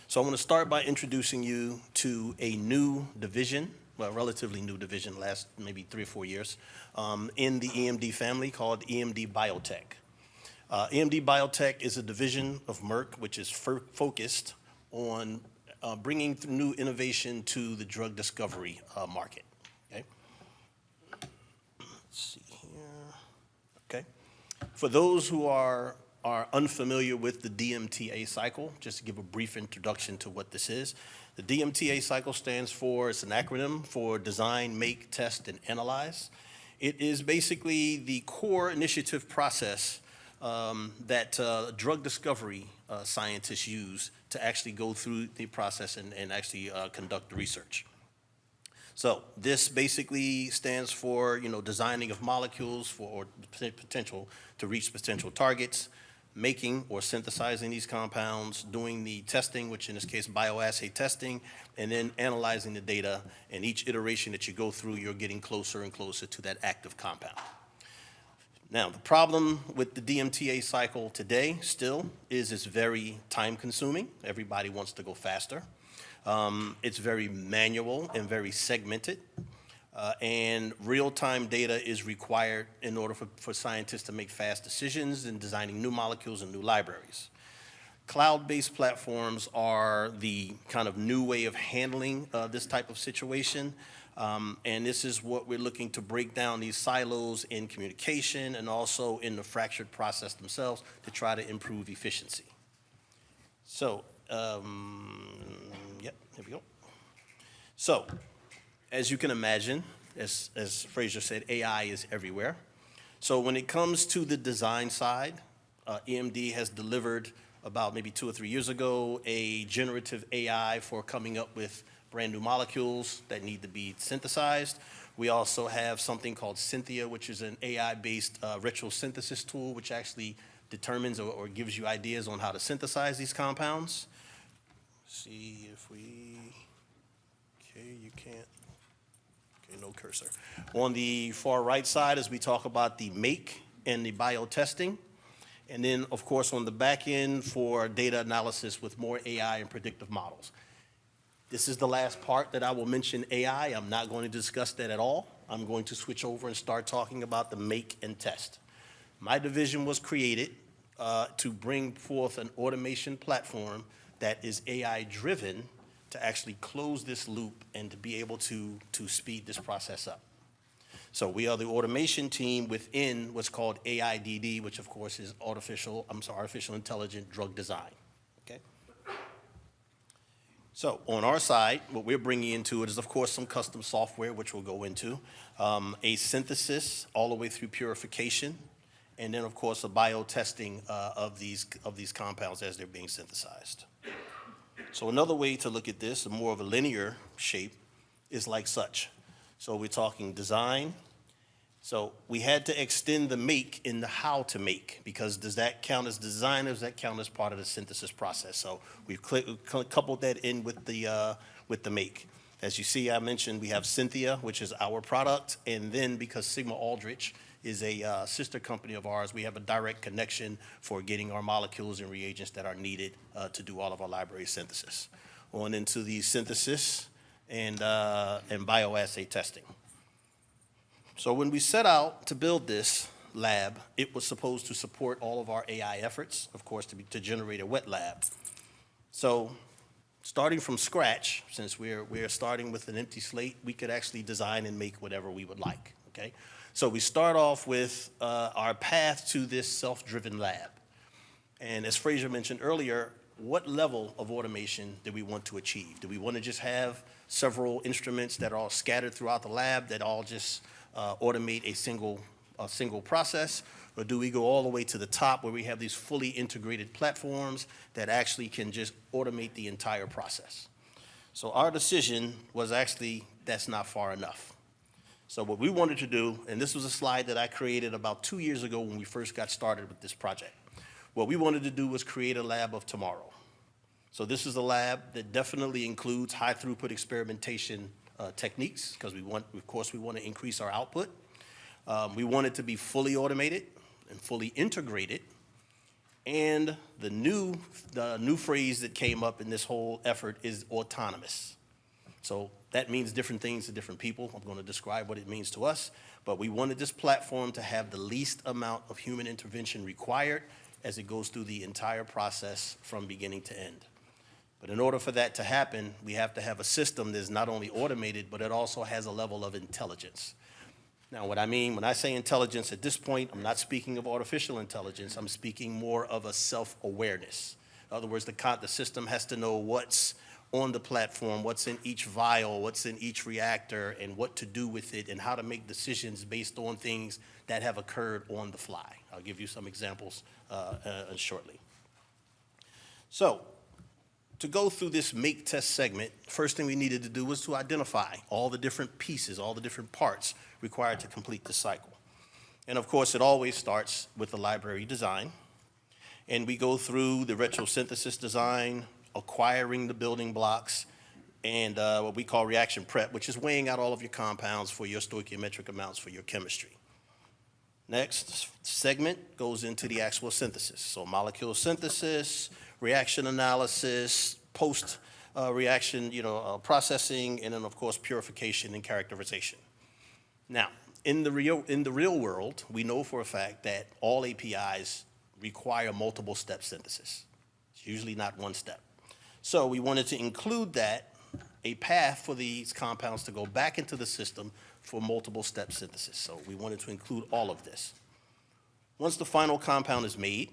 So I'm going to start by introducing you to a new division, well, relatively new division, last maybe 3 or 4 years, in the EMD family called EMD Biotec. EMD Biotec is a division of Merck which is focused on bringing new innovation to the drug discovery market. Okay. Let's see here. Okay. For those who are unfamiliar with the DMTA cycle, just to give a brief introduction to what this is. The DMTA cycle stands for, it's an acronym for Design, Make, Test, and Analyze. It is basically the core initiative process that drug discovery scientists use to actually go through the process and actually conduct the research. So this basically stands for, designing of molecules for potential to reach potential targets, making or synthesizing these compounds, doing the testing, which in this case bioassay testing, and then analyzing the data. And each iteration that you go through, you're getting closer and closer to that active compound. Now, the problem with the DMTA cycle today still is it's very time consuming. Everybody wants to go faster. It's very manual and very segmented. And real-time data is required in order for scientists to make fast decisions in designing new molecules and new libraries. Cloud-based platforms are the kind of new way of handling this type of situation. And this is what we're looking to break down, these silos in communication and also in the fractured process themselves to try to improve efficiency. So, here we go. So, as you can imagine, as Fraser said, AI is everywhere. So when it comes to the design side, EMD has delivered about maybe 2 or 3 years ago a generative AI for coming up with brand new molecules that need to be synthesized. We also have something called Cynthia, which is an AI-based retrosynthesis tool, which actually determines or gives you ideas on how to synthesize these compounds. See if we, okay, you can't, okay, no cursor. On the far right side, as we talk about the make and the biotesting, and then, of course, on the back end for data analysis with more AI and predictive models. This is the last part that I will mention AI. I'm not going to discuss that at all. I'm going to switch over and start talking about the make and test. My division was created to bring forth an automation platform that is AI-driven to actually close this loop and to be able to speed this process up. So we are the automation team within what's called AIDD, which of course is artificial intelligent drug design, okay? So on our side, what we're bringing into it is of course some custom software, which we'll go into, a synthesis all the way through purification, and then of course a biotesting of these compounds as they're being synthesized. So another way to look at this, more of a linear shape, is like such. So we're talking design. So we had to extend the make in the how to make, because does that count as design or does that count as part of the synthesis process? So we've coupled that in with the make. As you see, I mentioned we have Cynthia, which is our product, and then because Sigma Aldrich is a sister company of ours, we have a direct connection for getting our molecules and reagents that are needed to do all of our library synthesis. On into the synthesis and bioassay testing. So when we set out to build this lab, it was supposed to support all of our AI efforts, of course, to generate a wet lab. So starting from scratch, since we're starting with an empty slate, we could actually design and make whatever we would like, okay? So we start off with our path to this self-driven lab. And as Fraser mentioned earlier, what level of automation do we want to achieve? Do we want to just have several instruments that are all scattered throughout the lab that all just automate a single process? Or do we go all the way to the top where we have these fully integrated platforms that actually can just automate the entire process? So our decision was actually that's not far enough. So what we wanted to do, and this was a slide that I created about 2 years ago when we first got started with this project. What we wanted to do was create a lab of tomorrow. So this is a lab that definitely includes high throughput experimentation techniques, because of course we want to increase our output. We want it to be fully automated and fully integrated. And the new phrase that came up in this whole effort is autonomous. So that means different things to different people. I'm going to describe what it means to us, but we wanted this platform to have the least amount of human intervention required as it goes through the entire process from beginning to end. But in order for that to happen, we have to have a system that's not only automated, but it also has a level of intelligence. Now, what I mean when I say intelligence at this point, I'm not speaking of artificial intelligence. I'm speaking more of a self-awareness. In other words, the system has to know what's on the platform, what's in each vial, what's in each reactor, and what to do with it, and how to make decisions based on things that have occurred on the fly. I'll give you some examples shortly. So, to go through this make test segment, first thing we needed to do was to identify all the different pieces, all the different parts required to complete the cycle. And of course, it always starts with the library design. And we go through the retrosynthesis design, acquiring the building blocks, and what we call reaction prep, which is weighing out all of your compounds for your stoichiometric amounts for your chemistry. Next segment goes into the actual synthesis. So molecule synthesis, reaction analysis, post-reaction processing, and then of course purification and characterization. Now, in the real world, we know for a fact that all APIs require multiple step synthesis. It's usually not one step. So we wanted to include that, a path for these compounds to go back into the system for multiple step synthesis. So we wanted to include all of this. Once the final compound is made,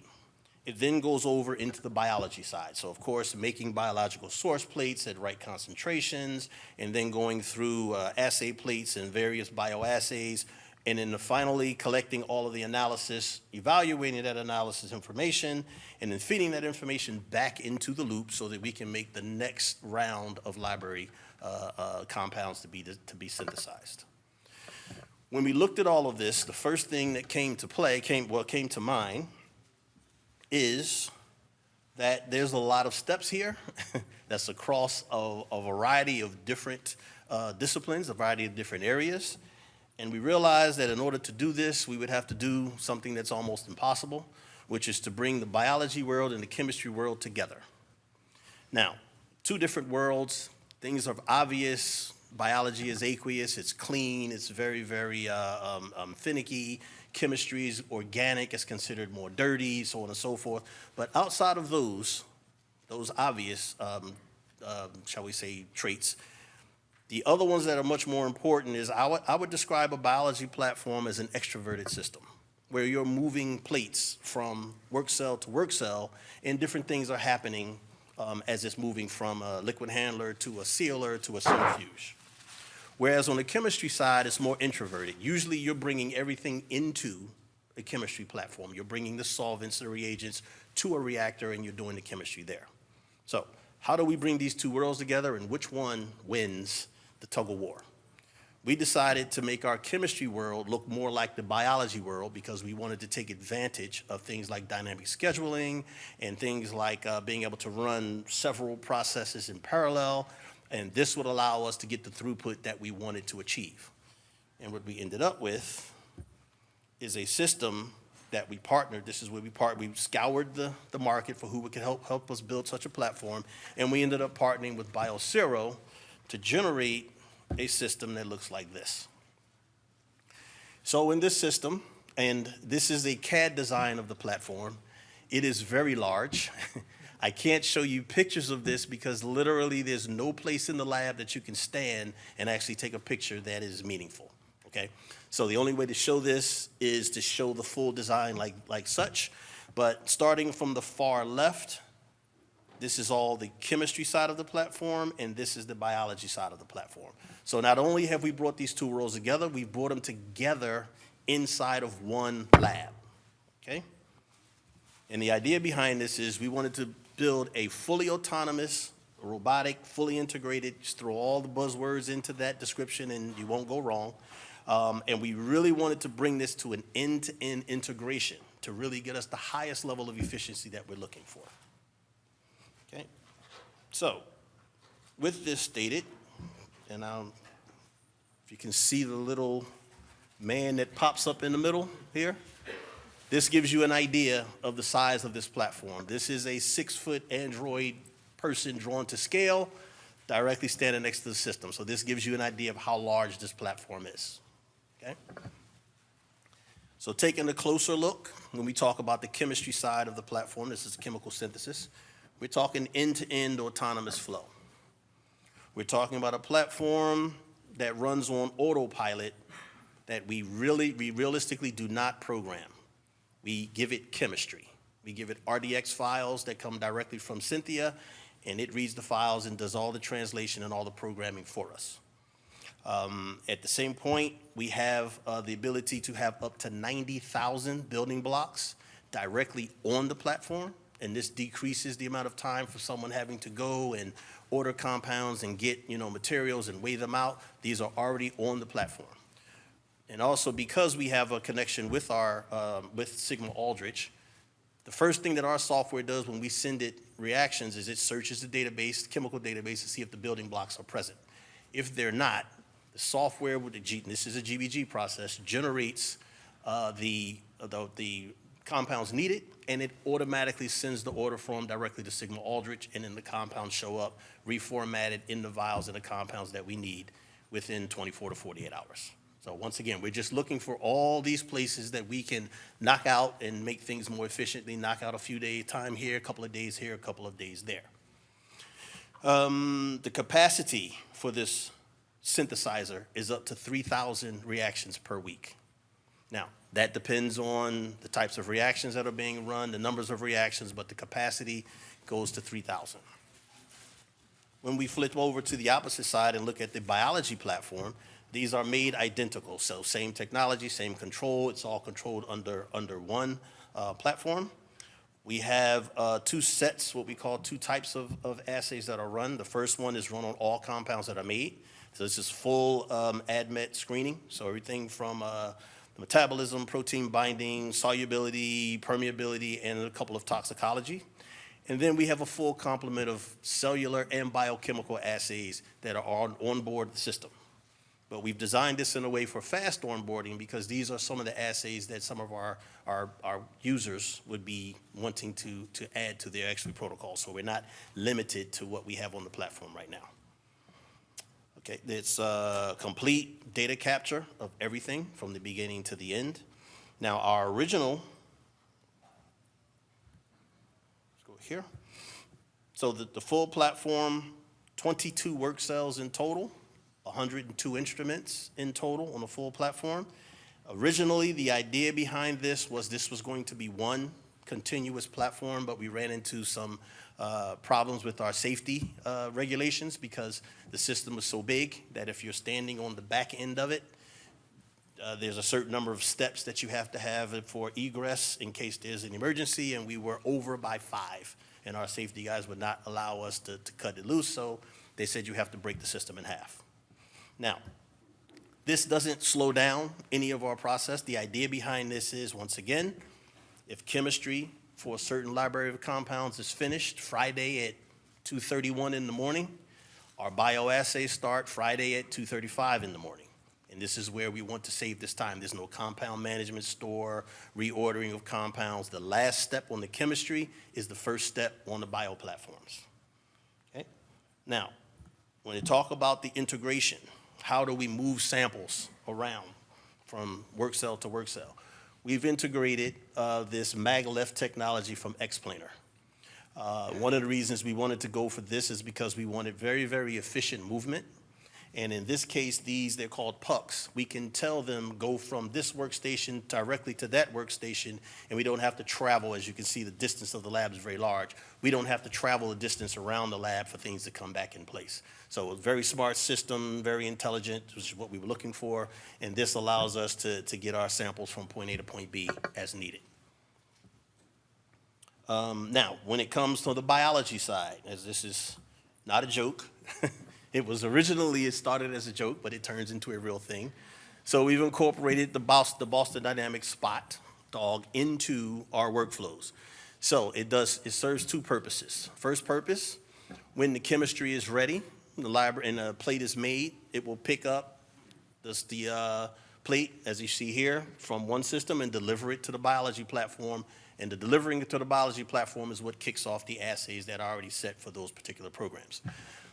it then goes over into the biology side. So of course, making biological source plates at right concentrations, and then going through assay plates and various bioassays, and then finally collecting all of the analysis, evaluating that analysis information, and then feeding that information back into the loop so that we can make the next round of library compounds to be synthesized. When we looked at all of this, the first thing that came to mind is that there's a lot of steps here that's across a variety of different disciplines, a variety of different areas. And we realized that in order to do this, we would have to do something that's almost impossible, which is to bring the biology world and the chemistry world together. Now, two different worlds, things are obvious. Biology is aqueous, it's clean, it's very, very finicky. Chemistry is organic, it's considered more dirty, so on and so forth. But outside of those obvious, shall we say, traits, the other ones that are much more important is I would describe a biology platform as an extroverted system, where you're moving plates from work cell to work cell, and different things are happening as it's moving from a liquid handler to a sealer to a centrifuge. Whereas on the chemistry side, it's more introverted. Usually you're bringing everything into a chemistry platform. You're bringing the solvents, the reagents to a reactor, and you're doing the chemistry there. So how do we bring these two worlds together, and which one wins the tug of war? We decided to make our chemistry world look more like the biology world because we wanted to take advantage of things like dynamic scheduling and things like being able to run several processes in parallel. And this would allow us to get the throughput that we wanted to achieve. And what we ended up with is a system that we partnered. This is where we scoured the market for who could help us build such a platform. And we ended up partnering with Biosero to generate a system that looks like this. So in this system, and this is a CAD design of the platform, it is very large. I can't show you pictures of this because literally there's no place in the lab that you can stand and actually take a picture that is meaningful, okay? So the only way to show this is to show the full design like such. But starting from the far left, this is all the chemistry side of the platform, and this is the biology side of the platform. So not only have we brought these two worlds together, we've brought them together inside of one lab, okay? And the idea behind this is we wanted to build a fully autonomous, robotic, fully integrated, just throw all the buzzwords into that description and you won't go wrong. And we really wanted to bring this to an end-to-end integration to really get us the highest level of efficiency that we're looking for. Okay? So, with this stated, and if you can see the little man that pops up in the middle here, This gives you an idea of the size of this platform. This is a 6-foot Android person drawn to scale, directly standing next to the system. So this gives you an idea of how large this platform is, okay? So taking a closer look, when we talk about the chemistry side of the platform, this is chemical synthesis, we're talking end-to-end autonomous flow. We're talking about a platform that runs on autopilot that we realistically do not program. We give it chemistry. We give it RDX files that come directly from Cynthia, and it reads the files and does all the translation and all the programming for us. At the same point, we have the ability to have up to 90,000 building blocks directly on the platform, and this decreases the amount of time for someone having to go and order compounds and get materials and weigh them out. These are already on the platform. And also, because we have a connection with with Sigma Aldrich, the first thing that our software does when we send it reactions is it searches the database, chemical database, to see if the building blocks are present. If they're not, the software with this is a GBG process, generates the compounds needed, and it automatically sends the order form directly to Sigma Aldrich, and then the compounds show up reformatted in the vials and the compounds that we need within 24 to 48 hours. So once again, we're just looking for all these places that we can knock out and make things more efficiently, knock out a few days time here, a couple of days here, a couple of days there. The capacity for this synthesizer is up to 3,000 reactions per week. Now, that depends on the types of reactions that are being run, the numbers of reactions, but the capacity goes to 3,000. When we flip over to the opposite side and look at the biology platform, these are made identical, so same technology, same control. It's all controlled under one platform. We have two sets, what we call two types of assays that are run. The first one is run on all compounds that are made. So this is full ADMET screening, so everything from metabolism, protein binding, solubility, permeability, and a couple of toxicology. And then we have a full complement of cellular and biochemical assays that are on board the system. But we've designed this in a way for fast onboarding because these are some of the assays that some of our users would be wanting to add to their actual protocol. So we're not limited to what we have on the platform right now. Okay, it's complete data capture of everything from the beginning to the end. Now our original, let's go here. So the full platform, 22 work cells in total. 102 instruments in total on the full platform. Originally, the idea behind this was going to be one continuous platform, but we ran into some problems with our safety regulations because the system was so big that if you're standing on the back end of it, there's a certain number of steps that you have to have for egress in case there's an emergency, and we were over by 5, and our safety guys would not allow us to cut it loose, so they said you have to break the system in half. Now, this doesn't slow down any of our process. The idea behind this is, once again, if chemistry for a certain library of compounds is finished Friday at 2:31 in the morning, our bioassays start Friday at 2:35 in the morning. And this is where we want to save this time. There's no compound management store, reordering of compounds. The last step on the chemistry is the first step on the bio platforms. Okay? Now, when you talk about the integration, how do we move samples around from work cell to work cell? We've integrated this maglev technology from Explainer. One of the reasons we wanted to go for this is because we wanted very, very efficient movement. And in this case, they're called pucks. We can tell them go from this workstation directly to that workstation, and we don't have to travel. As you can see, the distance of the lab is very large. We don't have to travel the distance around the lab for things to come back in place. So a very smart system, very intelligent, which is what we were looking for, and this allows us to get our samples from point A to point B as needed. Now, when it comes to the biology side, as this is not a joke, it started as a joke, but it turns into a real thing. So we've incorporated the Boston Dynamics Spot dog into our workflows. So it serves two purposes. First purpose, when the chemistry is ready, the library and a plate is made, it will pick up the plate, as you see here, from one system and deliver it to the biology platform. And the delivering it to the biology platform is what kicks off the assays that are already set for those particular programs.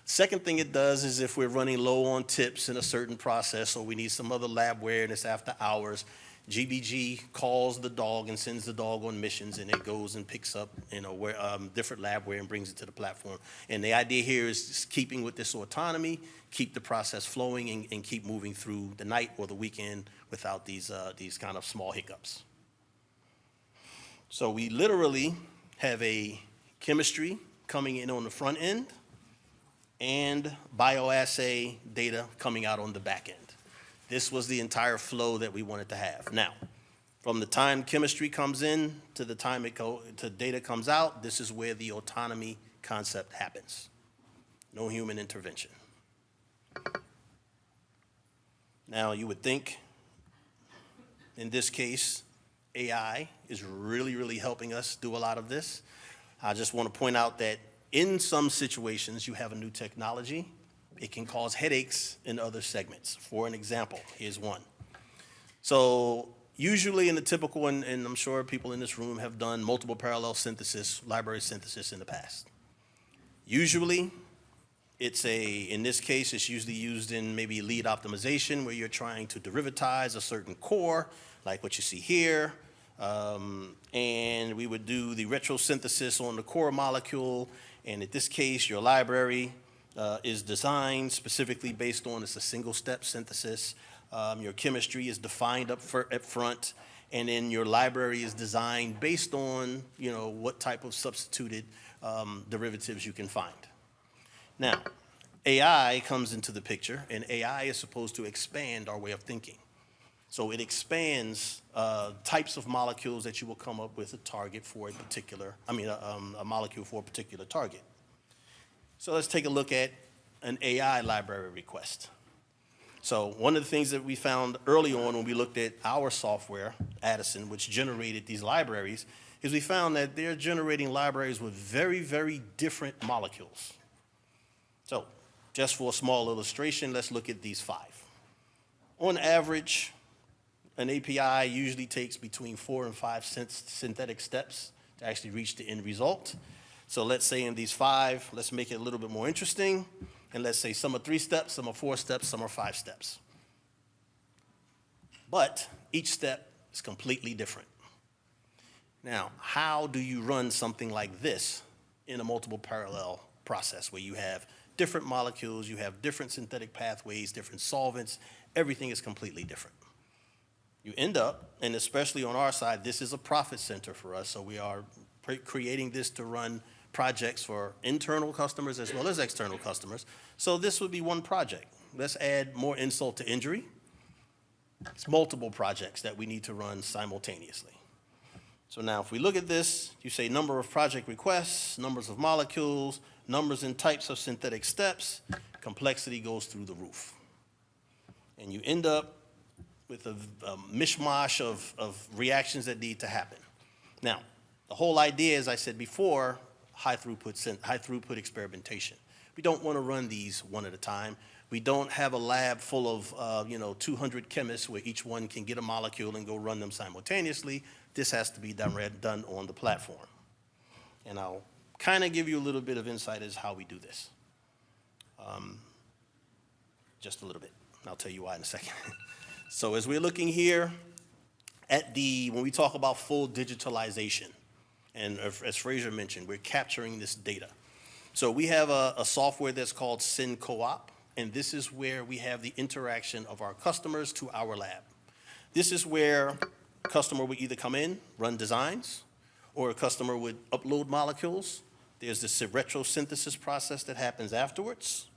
Second thing it does is if we're running low on tips in a certain process or we need some other labware and it's after hours, GBG calls the dog and sends the dog on missions, and it goes and picks up, different labware and brings it to the platform. And the idea here is just keeping with this autonomy, keep the process flowing, and keep moving through the night or the weekend without these kind of small hiccups. So we literally have a chemistry coming in on the front end and bioassay data coming out on the back end. This was the entire flow that we wanted to have. Now, from the time chemistry comes in to the time data comes out, this is where the autonomy concept happens. No human intervention. Now, you would think, in this case, AI is really, really helping us do a lot of this. I just want to point out that in some situations, you have a new technology. It can cause headaches in other segments. For an example, here's one. So usually in the typical, and I'm sure people in this room have done multiple parallel synthesis, library synthesis in the past. Usually, in this case, it's usually used in maybe lead optimization where you're trying to derivatize a certain core, like what you see here. And we would do the retrosynthesis on the core molecule. And in this case, your library is designed specifically based on it's a single-step synthesis. Your chemistry is defined up front, and then your library is designed based on what type of substituted derivatives you can find. Now, AI comes into the picture, and AI is supposed to expand our way of thinking. So it expands types of molecules that you will come up with a target for a molecule for a particular target. So let's take a look at an AI library request. So one of the things that we found early on when we looked at our software, Addison, which generated these libraries, is we found that they're generating libraries with very, very different molecules. So just for a small illustration, let's look at these 5. On average, an API usually takes between 4 and 5 synthetic steps to actually reach the end result. So let's say in these 5, let's make it a little bit more interesting. And let's say some are 3 steps, some are 4 steps, some are 5 steps. But each step is completely different. Now, how do you run something like this in a multiple parallel process where you have different molecules, you have different synthetic pathways, different solvents, everything is completely different? You end up, and especially on our side, this is a profit center for us, so we are creating this to run projects for internal customers as well as external customers. So this would be one project. Let's add more insult to injury. It's multiple projects that we need to run simultaneously. So now if we look at this, you say number of project requests, numbers of molecules, numbers and types of synthetic steps, complexity goes through the roof. And you end up with a mishmash of reactions that need to happen. Now, the whole idea, as I said before, high throughput experimentation. We don't want to run these one at a time. We don't have a lab full of 200 chemists where each one can get a molecule and go run them simultaneously. This has to be done on the platform. And I'll kind of give you a little bit of insight as how we do this. Just a little bit. I'll tell you why in a second. So as we're looking here at when we talk about full digitalization, and as Fraser mentioned, we're capturing this data. So we have a software that's called SynCoop, and this is where we have the interaction of our customers to our lab. This is where a customer would either come in, run designs, or a customer would upload molecules. There's this retrosynthesis process that happens afterwards.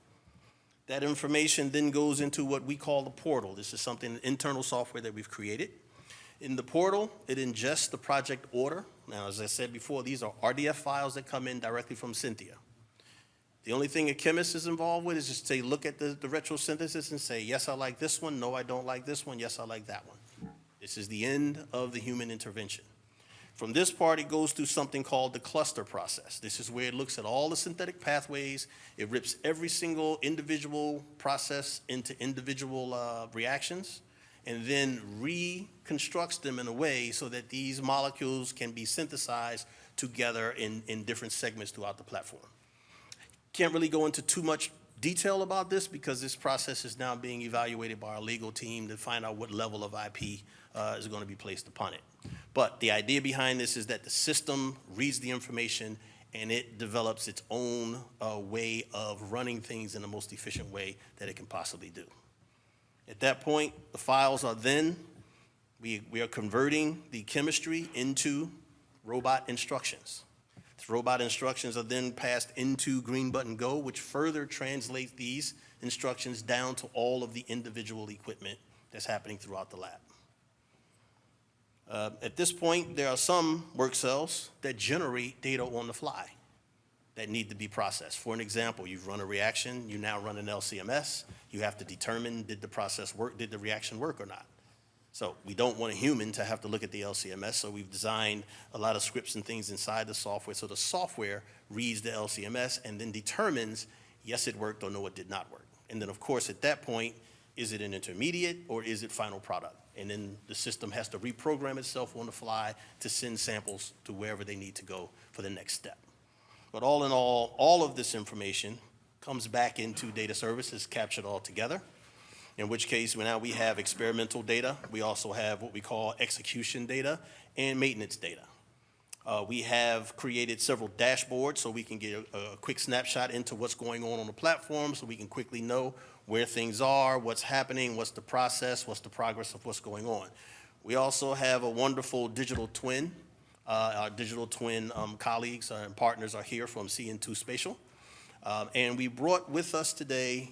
That information then goes into what we call the portal. This is something, internal software that we've created. In the portal, it ingests the project order. Now, as I said before, these are RDF files that come in directly from Cynthia. The only thing a chemist is involved with is just say, look at the retrosynthesis and say, yes, I like this one. No, I don't like this one. Yes, I like that one. This is the end of the human intervention. From this part, it goes through something called the cluster process. This is where it looks at all the synthetic pathways. It rips every single individual process into individual reactions. and then reconstructs them in a way so that these molecules can be synthesized together in different segments throughout the platform. Can't really go into too much detail about this because this process is now being evaluated by our legal team to find out what level of IP is going to be placed upon it. But the idea behind this is that the system reads the information and it develops its own way of running things in the most efficient way that it can possibly do. At that point, the files are then, we are converting the chemistry into robot instructions. The robot instructions are then passed into Green Button Go, which further translates these instructions down to all of the individual equipment that's happening throughout the lab. At this point, there are some work cells that generate data on the fly that need to be processed. For an example, you've run a reaction, you now run an LCMS, you have to determine did the process work, did the reaction work or not. So we don't want a human to have to look at the LCMS, so we've designed a lot of scripts and things inside the software, so the software reads the LCMS and then determines, yes, it worked or no, it did not work. And then, of course, at that point, is it an intermediate or is it final product? And then the system has to reprogram itself on the fly to send samples to wherever they need to go for the next step. But all in all of this information comes back into data services captured all together, in which case now we have experimental data. We also have what we call execution data and maintenance data. We have created several dashboards so we can get a quick snapshot into what's going on the platform so we can quickly know where things are, what's happening, what's the process, what's the progress of what's going on. We also have a wonderful digital twin. Our digital twin colleagues and partners are here from CN2 Spatial. And we brought with us today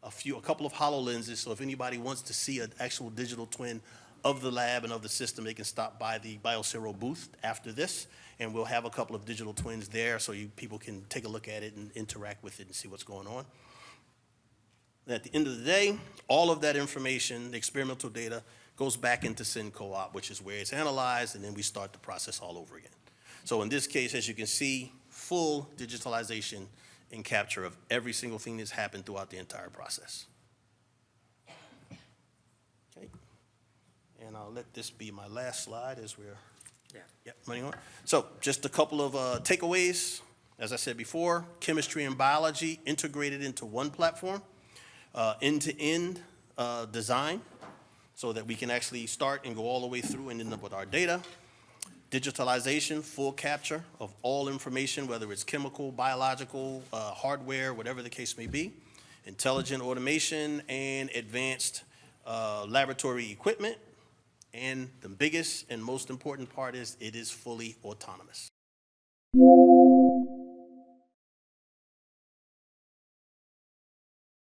a couple of HoloLenses, so if anybody wants to see an actual digital twin of the lab and of the system, they can stop by the Biosero booth after this, and we'll have a couple of digital twins there so people can take a look at it and interact with it and see what's going on. And at the end of the day, all of that information, the experimental data, goes back into SynCoop, which is where it's analyzed, and then we start the process all over again. So in this case, as you can see, full digitalization and capture of every single thing that's happened throughout the entire process. Okay, and I'll let this be my last slide as we're running on. So just a couple of takeaways. As I said before, chemistry and biology integrated into one platform, end-to-end design, so that we can actually start and go all the way through and end up with our data. Digitalization, full capture of all information, whether it's chemical, biological, hardware, whatever the case may be. Intelligent automation and advanced laboratory equipment. And the biggest and most important part is it is fully autonomous.